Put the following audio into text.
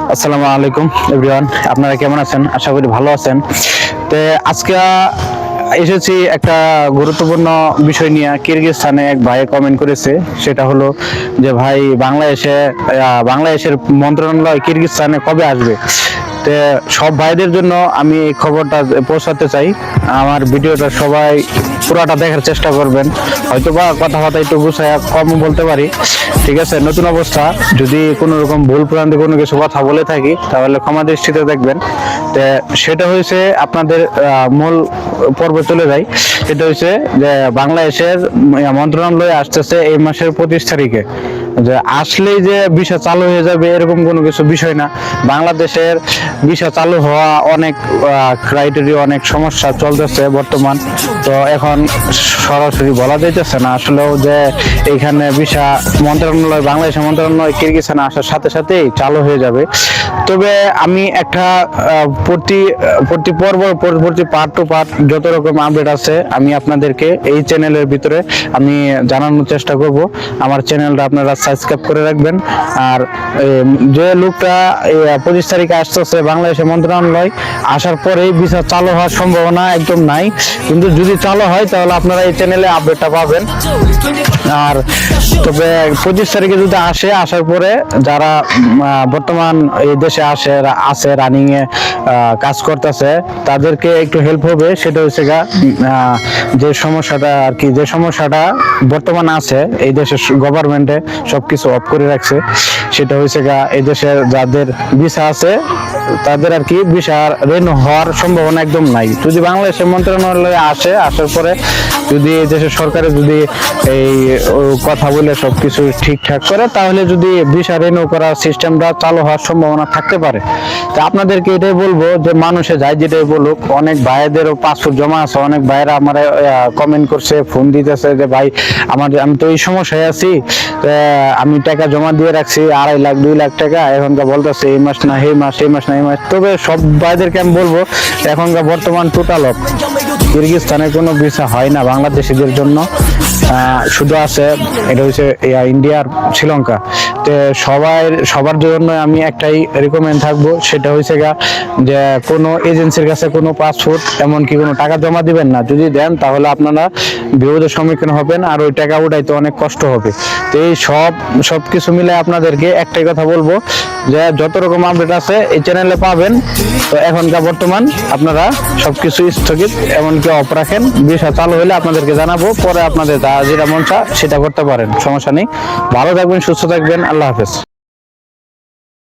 আসসালামু আলাইকুম এভরিওয়ান, আপনারা কেমন আছেন? আশা করি ভালো আছেন। তো আজকে এসেছি একটা গুরুত্বপূর্ণ বিষয় নিয়ে। কিরগিজস্তানে এক ভাই কমেন্ট করেছে, সেটা হলো যে ভাই বাংলাদেশের মন্ত্রণালয় কিরগিজস্তানে কবে আসবে। তো সব ভাইদের জন্য আমি এই খবরটা পৌঁছাতে চাই। আমার ভিডিওটা সবাই পুরাটা দেখার চেষ্টা করবেন। হয়তোবা কথাবার্তা একটু গুছায় কম বলতে পারি, ঠিক আছে। নতুন অবস্থা, যদি কোনো রকম ভুল ভ্রান্তি কোনো কিছু কথা বলে থাকি তাহলে ক্ষমা দৃষ্টিতে দেখবেন। তো সেটা হয়েছে আপনাদের মূল পর্বে চলে যাই। সেটা হয়েছে যে বাংলাদেশের মন্ত্রণালয় আসতেছে এই মাসের 25 তারিখে। যে আসলেই যে ভিসা চালু হয়ে যাবে এরকম কোনো কিছু বিষয় না। বাংলাদেশের ভিসা চালু হওয়া অনেক ক্রাইটেরিয়া, অনেক সমস্যা চলতেছে বর্তমান। তো এখন সরাসরি বলা যাইতেছে না আসলেও যে এখানে ভিসা মন্ত্রণালয়, বাংলাদেশের মন্ত্রণালয় কিরগিজস্তানে আসার সাথে সাথেই চালু হয়ে যাবে। তবে আমি একটা প্রতি পার্ট টু পার্ট যত রকম আপডেট আছে আমি আপনাদেরকে এই চ্যানেলের ভিতরে আমি জানানোর চেষ্টা করব। আমার চ্যানেলটা আপনারা সাবস্ক্রাইব করে রাখবেন। আর যে লোকটা 25 তারিখে আসতেছে বাংলাদেশের মন্ত্রণালয়, আসার পরেই ভিসা চালু হওয়ার সম্ভাবনা একদম নাই, কিন্তু যদি চালু হয় তাহলে আপনারা এই চ্যানেলে আপডেটটা পাবেন। আর তবে 25 তারিখে যদি আসার পরে যারা বর্তমান এই দেশে আছে রানিং এ কাজ করতেছে তাদেরকে একটু হেল্প হবে। সেটা হচ্ছে যে সমস্যাটা বর্তমান আছে এই দেশের গভর্নমেন্টে সবকিছু অফ করে রাখছে। সেটা হচ্ছে এই দেশের যাদের ভিসা আছে তাদের আর কি ভিসা রেনু হওয়ার সম্ভাবনা একদম নাই। যদি বাংলাদেশের মন্ত্রণালয়ে আসার পরে যদি এই দেশের সরকারে যদি এই কথা বলে সবকিছু ঠিকঠাক করে তাহলে যদি ভিসা রেনু করার সিস্টেমটা চালু হওয়ার সম্ভাবনা থাকতে পারে। তো আপনাদেরকে এটাই বলবো যে মানুষে যাই যেটাই বলুক, অনেক ভাইদেরও পাসপোর্ট জমা আছে। অনেক ভাইরা আমার কমেন্ট করছে, ফোন দিতেছে যে ভাই আমি তো এই সমস্যায় আছি, আমি টাকা জমা দিয়ে রাখছি 2.5 লাখ 2 লাখ টাকা, এখনকার বলতেছে এই মাস না এই মাস, এই মাস না এই মাস। তবে সব ভাইদেরকে আমি বলবো এখনকার বর্তমান টোটাল অফ কিরগিজস্তানে কোনো ভিসা হয় না বাংলাদেশিদের জন্য। শুধু আছে এটা হচ্ছে ইন্ডিয়ার শ্রীলঙ্কা। তো সবার জন্য আমি একটাই রিকমেন্ড থাকবো, সেটা হচ্ছে যে কোনো এজেন্সির কাছে কোনো পাসপোর্ট এমনকি কোনো টাকা জমা দিবেন না। যদি দেন তাহলে আপনারা বিপদের সম্মুখীন হবেন, আর ওই টাকা উঠাইতে অনেক কষ্ট হবে। তো এই সব কিছু মিলে আপনাদেরকে একটাই কথা বলবো যে যত রকম আপডেট আছে এই চ্যানেলে পাবেন। তো এখনকার বর্তমান আপনারা সবকিছু স্থগিত এমনকি অফ রাখেন। ভিসা চালু হলে আপনাদেরকে জানাবো, পরে আপনাদের যেটা মন চায় সেটা করতে পারেন, সমস্যা নেই। ভালো থাকবেন, সুস্থ থাকবেন, আল্লাহ হাফেজ।